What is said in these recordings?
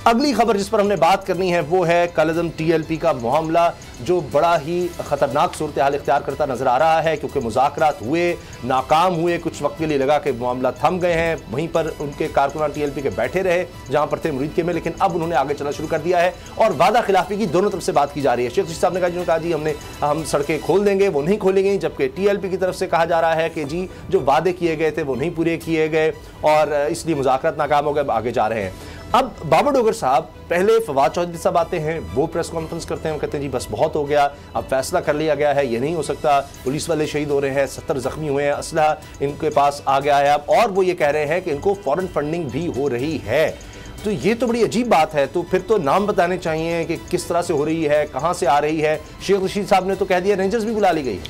अगली खबर जिस पर हमने बात करनी है वो है कालिज़म TLP का मामला, जो बड़ा ही खतरनाक सूरत हाल इख्तियार करता नजर आ रहा है, क्योंकि मुज़ाकरात हुए, नाकाम हुए, कुछ वक्त के लिए लगा कि मामला थम गए हैं, वहीं पर उनके कारकुनान TLP के बैठे रहे जहां पर थे मुरीद के में, लेकिन अब उन्होंने आगे चलना शुरू कर दिया है और वादा खिलाफी की दोनों तरफ से बात की जा रही है। शेख रशीद साहब ने कहा जी हम सड़कें खोल देंगे, वो नहीं खोलेंगे, जबकि TLP की तरफ से कहा जा रहा है कि जी जो वादे किए गए थे वो नहीं पूरे किए गए और इसलिए मुज़ाकरात नाकाम हो गए, आगे जा रहे हैं। अब बाबर डोगर साहब पहले फवाद चौधरी साहब आते हैं, वो प्रेस कॉन्फ्रेंस करते हैं, वो कहते हैं जी बस बहुत हो गया, अब फैसला कर लिया गया है, ये नहीं हो सकता, पुलिस वाले शहीद हो रहे हैं, 70 जख्मी हुए हैं, असलहा इनके पास आ गया है अब, और वो ये कह रहे हैं कि इनको फॉरेन फंडिंग भी हो रही है। तो ये तो बड़ी अजीब बात है। तो फिर तो नाम बताने चाहिए कि किस तरह से हो रही है, कहाँ से आ रही है। शेख रशीद साहब ने तो कह दिया रेंजर्स भी बुला ली गई।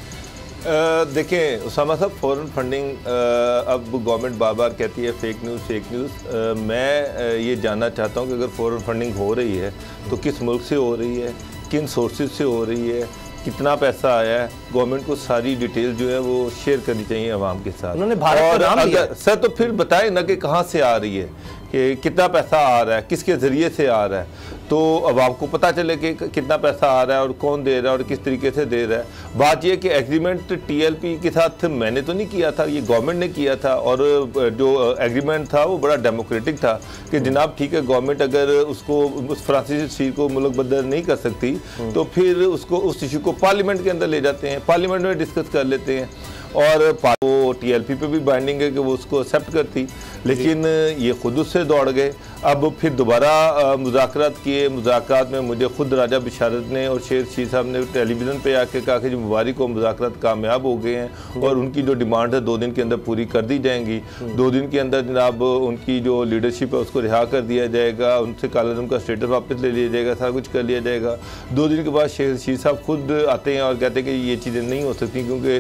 देखें उसामा साहब, फॉरेन फंडिंग अब गवर्नमेंट बार बार कहती है फेक न्यूज़। मैं ये जानना चाहता हूँ कि अगर फॉरेन फंडिंग हो रही है तो किस मुल्क से हो रही है, किन सोर्सेज से हो रही है, कितना पैसा आया है। गवर्नमेंट को सारी डिटेल जो है वो शेयर करनी चाहिए आवाम के साथ। उन्होंने भारत का नाम लिया सर, तो फिर बताएं ना कि कहाँ से आ रही है, कि कितना पैसा आ रहा है, किसके ज़रिए से आ रहा है, तो अब आपको पता चले कि कितना पैसा आ रहा है और कौन दे रहा है और किस तरीके से दे रहा है। बात यह कि एग्रीमेंट TLP के साथ मैंने तो नहीं किया था, ये गवर्नमेंट ने किया था, और जो एग्रीमेंट था वो बड़ा डेमोक्रेटिक था कि जनाब ठीक है, गवर्नमेंट अगर उसको उस फ्रांसीसी शरीर को मुल्क बदल नहीं कर सकती तो फिर उसको उस इशू को पार्लियामेंट के अंदर ले जाते हैं, पार्लियामेंट में डिस्कस कर लेते हैं, और वो TLP पे भी बाइंडिंग है कि वो उसको एक्सेप्ट करती, लेकिन ये खुद उससे दौड़ गए। अब फिर दोबारा मुज़ाकरात किए, मुज़ाकरात में मुझे खुद राजा बिशारत ने और शेर रशीद साहब ने टेलीविज़न पे आके कहा कि जो मुबारक को मुज़ाकरात कामयाब हो गए हैं और उनकी जो डिमांड है 2 दिन के अंदर पूरी कर दी जाएंगी। 2 दिन के अंदर जनाब उनकी जो लीडरशिप है उसको रिहा कर दिया जाएगा, उनसे कालिज़म का स्टेटस वापस ले लिया जाएगा, सारा कुछ कर लिया जाएगा। 2 दिन के बाद शेर रशीद साहब खुद आते हैं और कहते हैं कि ये चीज़ें नहीं हो सकती क्योंकि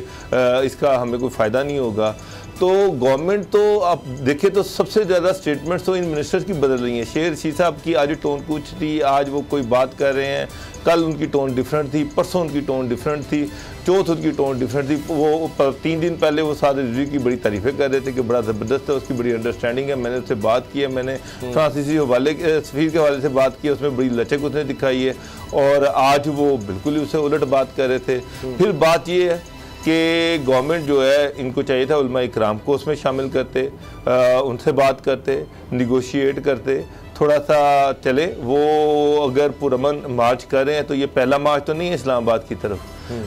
इसका हमें कोई फ़ायदा नहीं होगा। तो गवर्नमेंट तो आप देखें तो सबसे ज़्यादा स्टेटमेंट्स तो इन मिनिस्टर्स की बदल रही हैं। शेर रशीद साहब की आज टोन कुछ थी, आज वो कोई बात कर रहे हैं, कल उनकी टोन डिफरेंट थी, परसों उनकी टोन डिफरेंट थी, चौथ उनकी टोन डिफरेंट थी। वो 3 दिन पहले वो साद रिजवी की बड़ी तारीफ़ें कर रहे थे कि बड़ा ज़बरदस्त है, उसकी बड़ी अंडरस्टैंडिंग है। मैंने उससे बात की है, मैंने फ्रांसीसी सफ़ीर के हवाले से बात की, उसमें बड़ी लचक उसने दिखाई है, और आज वो बिल्कुल ही उससे उलट बात कर रहे थे। फिर बात ये है कि गवर्नमेंट जो है इनको चाहिए था उलमा इकराम को उसमें शामिल करते, उनसे बात करते, निगोशिएट करते, थोड़ा सा चले। वो अगर पुरअमन मार्च कर रहे हैं तो ये पहला मार्च तो नहीं है इस्लामाबाद की तरफ,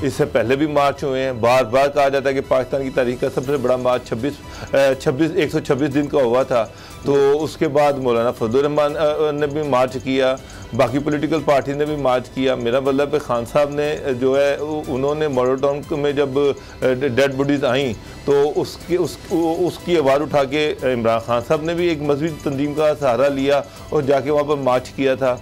इससे पहले भी मार्च हुए हैं। बार बार कहा जाता है कि पाकिस्तान की तारीख का सबसे बड़ा मार्च 126 दिन का हुआ था। तो उसके बाद मौलाना फजलुर रहमान ने भी मार्च किया, बाकी पॉलिटिकल पार्टी ने भी मार्च किया। मेरा मतलब खान साहब ने जो है उन्होंने मॉडल टाउन में जब डेड बॉडीज़ आई तो उसकी आवाज़ उठा के इमरान खान साहब ने भी एक मजहबी तंजीम का सहारा लिया और जाके वहाँ पर मार्च किया था।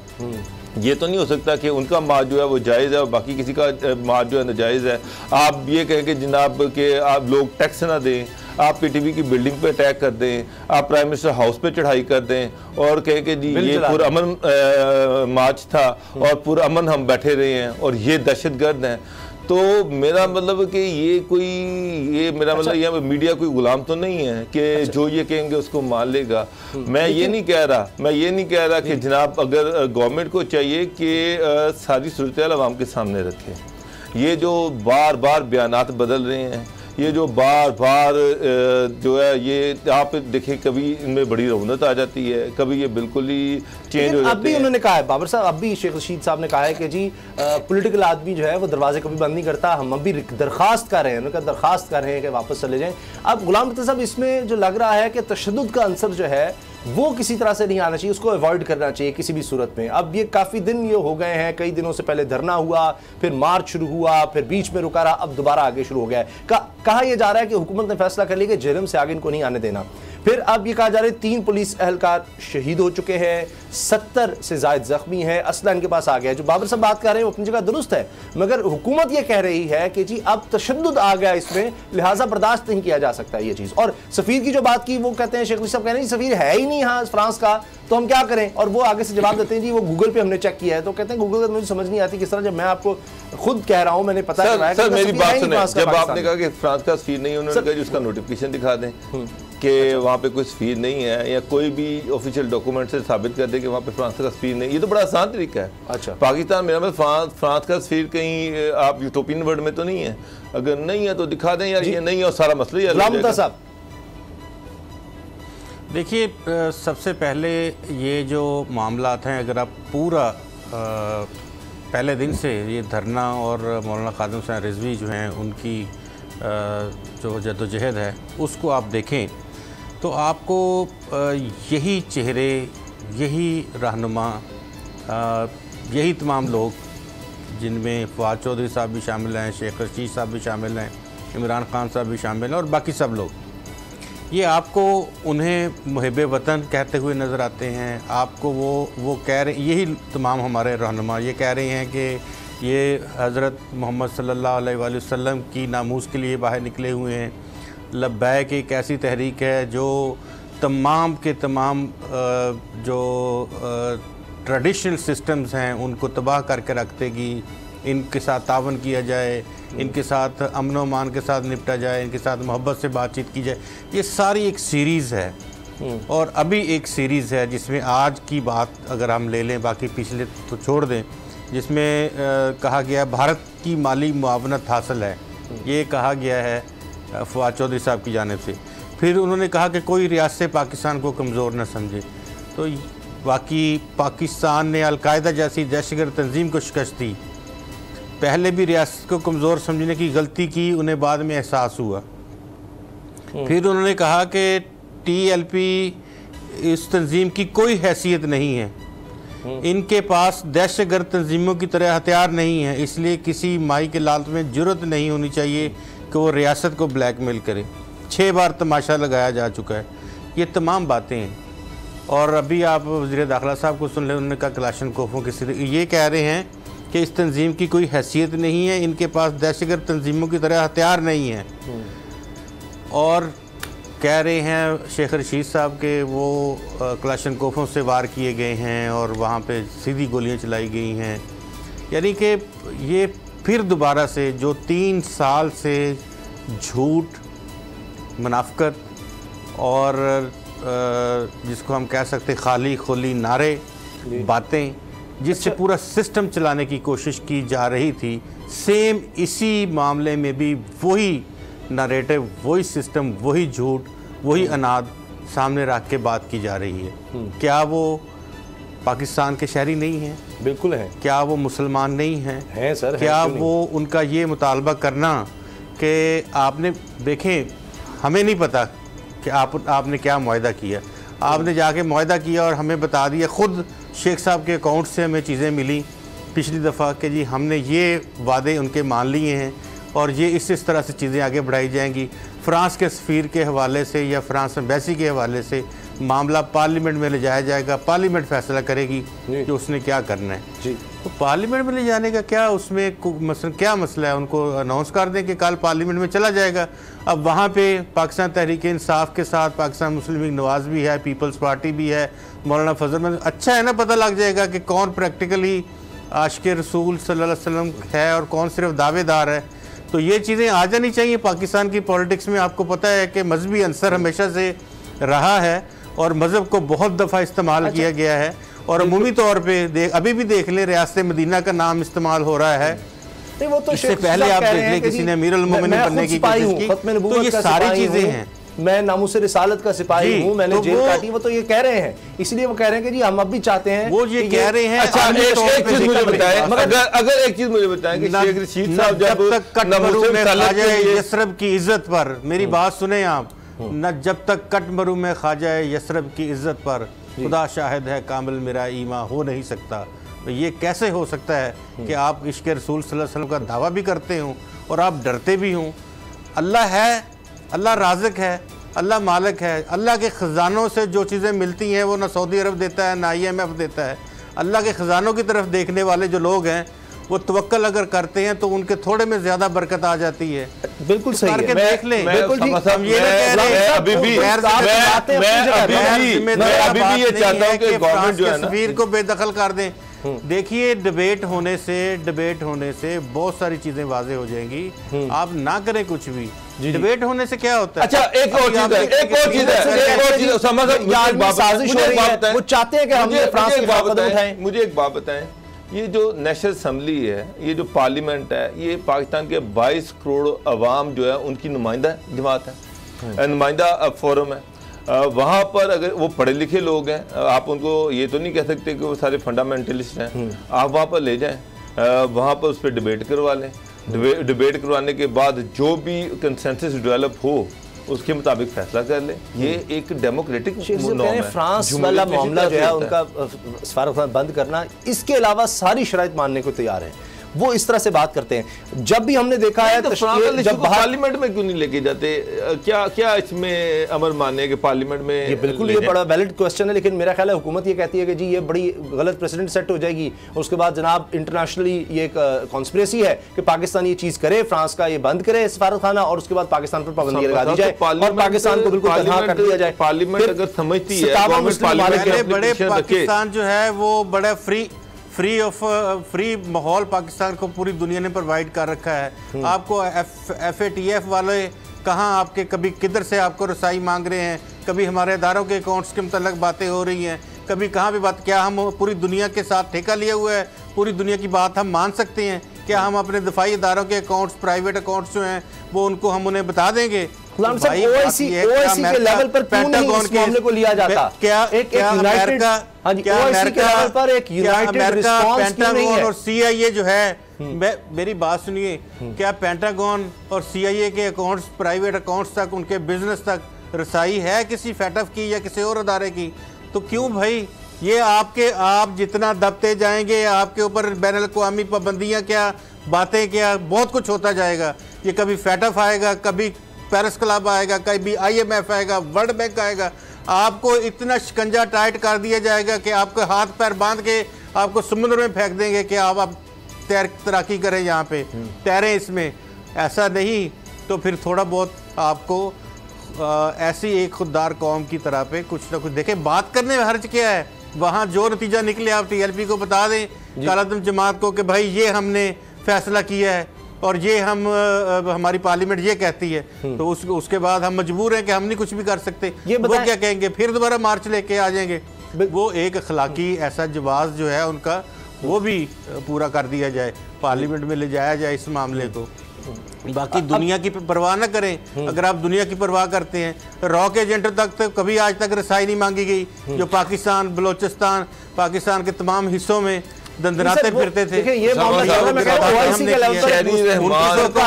ये तो नहीं हो सकता कि उनका मार्च जो है वो जायज़ है और बाकी किसी का मार्च जो है नाजायज़ है। आप ये कहें कि जनाब के आप लोग टैक्स ना दें, आप PTV की बिल्डिंग पे अटैक कर दें, आप प्राइम मिनिस्टर हाउस पे चढ़ाई कर दें और कहें कि जी ये पुरअमन मार्च था और पुरअमन हम बैठे रहे हैं और ये दहशतगर्द हैं। तो मेरा मतलब कि ये मेरा मतलब ये मीडिया कोई गुलाम तो नहीं है कि जो ये कहेंगे उसको मान लेगा। मैं ये नहीं कह रहा कि जनाब अगर गवर्नमेंट को चाहिए कि सारी सूरत आवाम के सामने रखें। ये जो बार बार बयानात बदल रहे हैं, ये जो बार बार जो है ये आप देखें, कभी इनमें बड़ी रौनक आ जाती है, कभी ये बिल्कुल ही चेंज हो जाती है। अब भी उन्होंने कहा है बाबर साहब, अब भी शेख रशीद साहब ने कहा है कि जी पॉलिटिकल आदमी जो है वो दरवाजे कभी बंद नहीं करता, हम अभी दरखास्त कर रहे हैं, उन्होंने कहा दरखास्त कर रहे हैं कि वापस चले जाएं। अब गुलाम नबी साहब, इसमें जो लग रहा है कि तशद्दुद का अंसर जो है वो किसी तरह से नहीं आना चाहिए, उसको अवॉइड करना चाहिए किसी भी सूरत में। अब ये काफ़ी दिन ये हो गए हैं, कई दिनों से पहले धरना हुआ, फिर मार्च शुरू हुआ, फिर बीच में रुका रहा, अब दोबारा आगे शुरू हो गया है। कहा यह जा रहा है कि हुकूमत ने फैसला कर लिया कि जेहलम से आगे इनको नहीं आने देना। फिर अब ये कहा जा रहा है 3 पुलिस एहलकार शहीद हो चुके हैं, 70 से ज़ायद जख्मी है, असला इनके पास आ गया है। जो बाबर साहब बात कर रहे हैं वो अपनी जगह दुरुस्त है, मगर हुकूमत ये कह रही है कि जी अब तशद्दुद आ गया इसमें, लिहाजा बर्दाश्त नहीं किया जा सकता ये चीज़। और सफ़ीर की जो बात की वो कहते हैं, शेख रशीद साहब कह रहे हैं सफ़ीर है ही नहीं यहाँ फ्रांस का, तो हम क्या करें। और वो आगे से जवाब देते हैं जी वो गूगल पे हमने चेक किया है। तो कहते हैं गूगल मुझे समझ नहीं आती किस तरह, जब मैं आपको खुद कह रहा हूँ, मैंने पता है। सर मेरी बात सुने, जब आपने कहा कि फ्रांस का सफ़ीर नहीं, उन्होंने कहा उसका नोटिफिकेशन दिखा दें कि वहाँ पे कोई सफीर नहीं है, या कोई भी ऑफिशियल डॉक्यूमेंट से साबित कर दे कि वहाँ पे फ्रांस का सफीर नहीं। ये तो बड़ा आसान तरीका है। अच्छा, पाकिस्तान मेरा मतलब फ्रांस का सफीर कहीं आप यूटोपियन वर्ल्ड में तो नहीं है, अगर नहीं है तो दिखा दें यार ये नहीं है और सारा मसला ही हल हो जाएगा। साहब देखिए, सबसे पहले ये जो मामलात हैं, अगर आप पूरा पहले दिन से ये धरना और मौलाना ख़ादिम हुसैन रिजवी जो हैं उनकी जो जद्दोजहद है उसको आप देखें तो आपको यही चेहरे, यही रहनुमा, यही तमाम लोग, जिनमें फवाद चौधरी साहब भी शामिल हैं, शेख रशीद साहब भी शामिल हैं, इमरान खान साहब भी शामिल हैं और बाकी सब लोग, ये आपको उन्हें मुहिब वतन कहते हुए नज़र आते हैं। आपको वो कह रहे, यही तमाम हमारे रहनुमा ये कह रहे हैं कि ये हज़रत मोहम्मद सल्लल्लाहु अलैहि वसल्लम की नामूस के लिए बाहर निकले हुए हैं। लब्बैक एक ऐसी तहरीक है जो तमाम के तमाम जो ट्रेडिशनल सिस्टम्स हैं उनको तबाह करके रख देगी। इनके साथ तावन किया जाए, इनके साथ अमन व अमान के साथ निपटा जाए, इनके साथ मोहब्बत से बातचीत की जाए। ये सारी एक सीरीज़ है और अभी एक सीरीज़ है जिसमें आज की बात अगर हम ले लें, बाकी पिछले तो छोड़ दें, जिसमें कहा गया भारत की माली मुआवनत हासिल है, ये कहा गया है फवाद चौधरी साहब की जानिब से। फिर उन्होंने कहा कि कोई रियासत पाकिस्तान को कमज़ोर न समझे। तो बाकी पाकिस्तान ने अलकायदा जैसी दहशतगर्द तंजीम को शिकस्त दी। पहले भी रियासत को कमज़ोर समझने की गलती की, उन्हें बाद में एहसास हुआ। फिर उन्होंने कहा कि TLP इस तंजीम की कोई हैसियत नहीं है, इनके पास दहशतगर्द तंजीमों की तरह हथियार नहीं है, इसलिए किसी माई के लालच में जुर्रत नहीं होनी चाहिए कि वो रियासत को ब्लैकमेल करे। 6 बार तमाशा लगाया जा चुका है। ये तमाम बातें हैं। और अभी आप वज़ीर दाखिला साहब को सुन लें, उन्होंने कहा कलाशनकोफों के सिरे ये कह रहे हैं कि इस तंजीम की कोई हैसियत नहीं है, इनके पास दहशतगर्द तंजीमों की तरह हथियार नहीं है। और कह रहे हैं शेख रशीद साहब के वो कलाशनकोफों से वार किए गए हैं और वहाँ पे सीधी गोलियां चलाई गई हैं। यानी कि ये फिर दोबारा से जो 3 साल से झूठ, मुनाफिकत और जिसको हम कह सकते खाली खोली नारे, बातें, जिससे पूरा सिस्टम चलाने की कोशिश की जा रही थी, सेम इसी मामले में भी वही नरेटिव, वही सिस्टम, वही झूठ, वही अनाद सामने रख के बात की जा रही है। क्या वो पाकिस्तान के शहरी नहीं हैं? बिल्कुल हैं। क्या वो मुसलमान नहीं हैं? सर। क्या वो उनका ये मुतालबा करना कि आपने देखें, हमें नहीं पता कि आपने क्या मुआहदा किया, आपने जाके मुआहदा किया और हमें बता दिया। ख़ुद शेख साहब के अकाउंट से हमें चीज़ें मिली पिछली दफ़ा कि जी हमने ये वादे उनके मान लिए हैं और ये इस तरह से चीज़ें आगे बढ़ाई जाएंगी। फ़्रांस के सफ़ीर के हवाले से या फ़्रांस एम्बेसी के हवाले से मामला पार्लियामेंट में ले जाया जाएगा, पार्लियामेंट फ़ैसला करेगी कि उसने क्या करना है। जी, तो पार्लियामेंट में ले जाने का क्या उसमें क्या मसला है? उनको अनाउंस कर दें कि कल पार्लियामेंट में चला जाएगा। अब वहाँ पे पाकिस्तान तहरीक इंसाफ के साथ पाकिस्तान मुस्लिम लीग नवाज़ भी है, पीपल्स पार्टी भी है, मौलाना फजल में अच्छा है ना, पता लग जाएगा कि कौन प्रैक्टिकली आशिक़ रसूल सल्लल्लाहु अलैहि वसल्लम है और कौन सिर्फ दावेदार है। तो ये चीज़ें आ जानी चाहिए पाकिस्तान की पॉलिटिक्स में। आपको पता है कि मजहबी अंसर हमेशा से रहा है और मज़हब को बहुत दफ़ा इस्तेमाल किया गया है और अमूमी तौर पे अभी भी देख लें, रियासत मदीना का नाम इस्तेमाल हो रहा है। नहीं, वो तो इससे पहले आप देख लें किसी ने अमीरुल मोमिनीन बनने की कोशिश की। तो ये सारी चीज़ें हैं। मैं नामूस रिसालत का सिपाही हूँ, मैंने जेल काटी। वो तो ये कह रहे हैं, इसलिए वो कह रहे हैं कि जी हम अब भी चाहते हैं। वो ये कह रहे हैं। अच्छा, एक चीज मुझे बताएं, अगर एक चीज मुझे बताएं कि शेख रशीद साहब जब तक कटमरू में ख्वाजा यसरब की इज्जत पर, मेरी बात सुने आप, न जब तक कटमरू में ख्वाजा यसरब की इज्जत पर खुदा शाहिद है कामिल मेरा ईमा हो नहीं सकता। तो ये कैसे हो सकता है कि आप इश्क़ रसूल सल्लल्लाहु अलैहि वसल्लम का दावा भी करते हो और आप डरते भी हों? अल्लाह है, अल्लाह राज़िक है, अल्लाह मालिक है। अल्लाह के ख़जानों से जो चीज़ें मिलती हैं वो ना सऊदी अरब देता है ना IMF देता है। अल्लाह के ख़जानों की तरफ देखने वाले जो लोग हैं वो तवक्कल अगर करते हैं तो उनके थोड़े में ज़्यादा बरकत आ जाती है। बिल्कुल सही करके देख लें। बिल्कुल ठीक। हम ये कह रहे हैं, अभी भी ये चाहता हूँ कि गवर्नमेंट जो है ना तस्वीर को बेदखल कर दें। देखिए, डिबेट होने से बहुत सारी चीज़ें वाज़े हो जाएंगी। आप ना करें कुछ भी, डिबेट होने से क्या होता है? अच्छा, एक और चीज है, साजिश हो रही है, वो चाहते हैं कि हम फ्रांस के खिलाफ कदम उठाएं। मुझे एक बात बताएं, ये जो नेशनल असम्बली है, ये जो पार्लियामेंट है, ये पाकिस्तान के 22 करोड़ अवाम जो है उनकी नुमाइंदा जमात है, नुमाइंदा फोरम है। वहाँ पर अगर वो पढ़े लिखे लोग हैं, आप उनको ये तो नहीं कह सकते कि वो सारे फंडामेंटलिस्ट हैं। आप वहाँ पर ले जाएं, वहाँ पर उस पर डिबेट करवा लें। डिबेट करवाने के बाद जो भी कंसेंसस डेवलप हो उसके मुताबिक फैसला कर ले। ये एक डेमोक्रेटिक नॉर्म है। फ्रांस वाला मामला जो है उनका सफारतखाना बंद करना, इसके अलावा सारी शराइत मानने को तैयार है, वो इस तरह से बात करते हैं। जब भी हमने देखा है तो जब पार्लियामेंट में क्यों नहीं लेके जाते, क्या इसमें अमर माने कि पार्लियामेंट में? ये बिल्कुल ये बड़ा वैलिड क्वेश्चन है, लेकिन मेरा ख्याल है हुकूमत ये कहती है कि जी ये बड़ी गलत प्रेसिडेंट सेट हो जाएगी। उसके बाद जनाब इंटरनेशनली ये एक कॉन्स्पिरेसी है कि पाकिस्तान ये चीज करे, फ्रांस का ये बंद करे सफारत खाना, और उसके बाद पाकिस्तान पर पाबंदी लगा दी जाए और पाकिस्तान को बिल्कुल तनहा कर दिया जाए। पार्लियामेंट अगर समझती है, बड़े पाकिस्तान जो है वो बड़ा फ्री माहौल पाकिस्तान को पूरी दुनिया ने प्रोवाइड कर रखा है। आपको FATF वाले कहाँ आपके कभी किधर से आपको रसाई मांग रहे हैं, कभी हमारे अदारों के अकाउंट्स के मतलब बातें हो रही हैं, कभी कहाँ भी बात। क्या हम पूरी दुनिया के साथ ठेका लिया हुआ है? पूरी दुनिया की बात हम मान सकते हैं? क्या हम अपने दफाई अदारों के अकाउंट्स, प्राइवेट अकाउंट्स जो हैं वो उनको हम उन्हें बता देंगे? OIC के लेवल पर क्यों नहीं इस मामले को लिया जाता? पेंटागन और CIA जो है, मेरी बात सुनिए, क्या पेंटागन और CIA के अकाउंट्स, प्राइवेट अकाउंट्स तक, उनके बिजनेस तक रसाई है किसी FATF की या किसी और अदारे की? तो क्यों भाई ये आप जितना दबते जाएंगे आपके ऊपर बैनुल अक़वामी पाबंदियाँ क्या, बातें क्या, बहुत कुछ होता जाएगा। ये कभी FATF आएगा, कभी पेरिस क्लब आएगा, कभी IMF आएगा, वर्ल्ड बैंक आएगा, आपको इतना शिकंजा टाइट कर दिया जाएगा कि आपके हाथ पैर बांध के आपको समुद्र में फेंक देंगे कि आप तैराकी करें, यहाँ पे तैरें इसमें। ऐसा नहीं तो फिर थोड़ा बहुत आपको ऐसी एक खुददार कौम की तरह पे कुछ ना कुछ देखें। बात करने में हर्ज क्या है? वहाँ जो नतीजा निकले आप TLP को बता दें, कालादम जमात को, कि भाई ये हमने फैसला किया है और ये हमारी पार्लियामेंट ये कहती है, तो उसके बाद हम मजबूर हैं कि हम नहीं कुछ भी कर सकते। वो क्या कहेंगे? फिर दोबारा मार्च लेके आ जाएंगे। वो एक अखलाकी ऐसा जवाब जो है उनका, वो भी पूरा कर दिया जाए, पार्लियामेंट में ले जाया जाए इस मामले को। बाकी दुनिया की परवाह ना करें। अगर आप दुनिया की परवाह करते हैं, रॉक एजेंट तक तो कभी आज तक रसाई नहीं मांगी गई, जो पाकिस्तान, बलोचिस्तान, पाकिस्तान के तमाम हिस्सों में दंदनाते फिरते थे।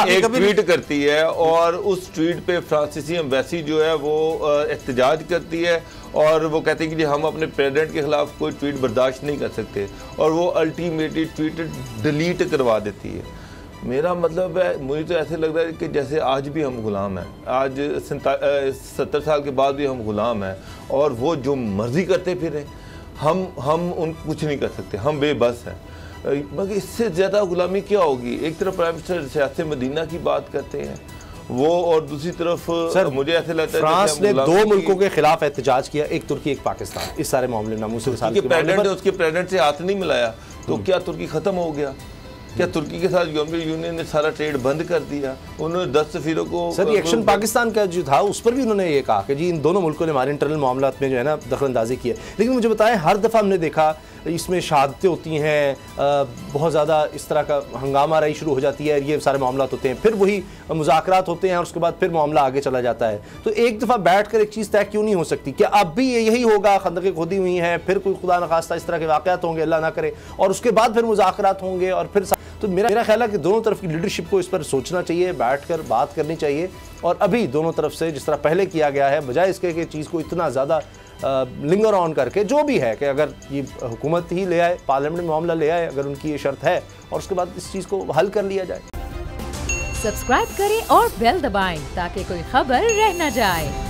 एक ट्वीट करती है और उस ट्वीट पे फ्रांसीसी एम्बेसी जो है वो एहतजाज करती है और वो कहते हैं कि हम अपने प्रेसिडेंट के खिलाफ कोई ट्वीट बर्दाश्त नहीं कर सकते, और वो अल्टीमेटली ट्वीट डिलीट करवा देती है। मेरा मतलब है, मुझे तो ऐसे लग रहा है कि जैसे आज भी हम गुलाम हैं, आज 70 साल के बाद भी हम गुलाम हैं, और वो जो मर्जी करते फिरें, हम उन कुछ नहीं कर सकते, हम बेबस हैं। मगर इससे ज़्यादा गुलामी क्या होगी? एक तरफ प्राइम मिनिस्टर सियासत मदीना की बात करते हैं वो, और दूसरी तरफ सर मुझे ऐसे लगता है फ्रांस ने 2 मुल्कों के खिलाफ एहतजाज किया, एक तुर्की एक पाकिस्तान, इस सारे मामले नामूस उसके प्रेसिडेंट से हाथ नहीं मिलाया, तो क्या तुर्की ख़त्म हो गया? क्या तुर्की के साथ यूरोपियन यूनियन ने सारा ट्रेड बंद कर दिया? उन्होंने 10 सफीरों को सर एक्शन पाकिस्तान का जो था उस पर भी उन्होंने ये कहा कि जी इन दोनों मुल्कों ने हमारे इंटरनल मामला में जो है ना दखलंदाजी की है। लेकिन मुझे बताएं, हर दफ़ा हमने देखा इसमें शहादतें होती हैं, बहुत ज़्यादा इस तरह का हंगामा रही शुरू हो जाती है, ये सारे मामला होते हैं, फिर वही मुज़ाकरात होते हैं और उसके बाद फिर मामला आगे चला जाता है। तो एक दफ़ा बैठ कर एक चीज़ तय क्यों नहीं हो सकती? क्या अब भी यही होगा? खंदकें खोदी हुई हैं, फिर कोई खुदा न खास्ता इस तरह के वाक़यात होंगे, अल्लाह ना करे, और उसके बाद फिर मुज़ाकरात होंगे, और फिर तो मेरा ख्याल है कि दोनों तरफ की लीडरशिप को इस पर सोचना चाहिए, बैठकर बात करनी चाहिए। और अभी दोनों तरफ से जिस तरह पहले किया गया है, बजाय इसके कि चीज़ को इतना ज़्यादा लिंगर ऑन करके, जो भी है कि अगर ये हुकूमत ही ले आए, पार्लियामेंट में मामला ले आए, अगर उनकी ये शर्त है, और उसके बाद इस चीज़ को हल कर लिया जाए। सब्सक्राइब करें और बेल दबाएं ताकि कोई खबर रह न जाए।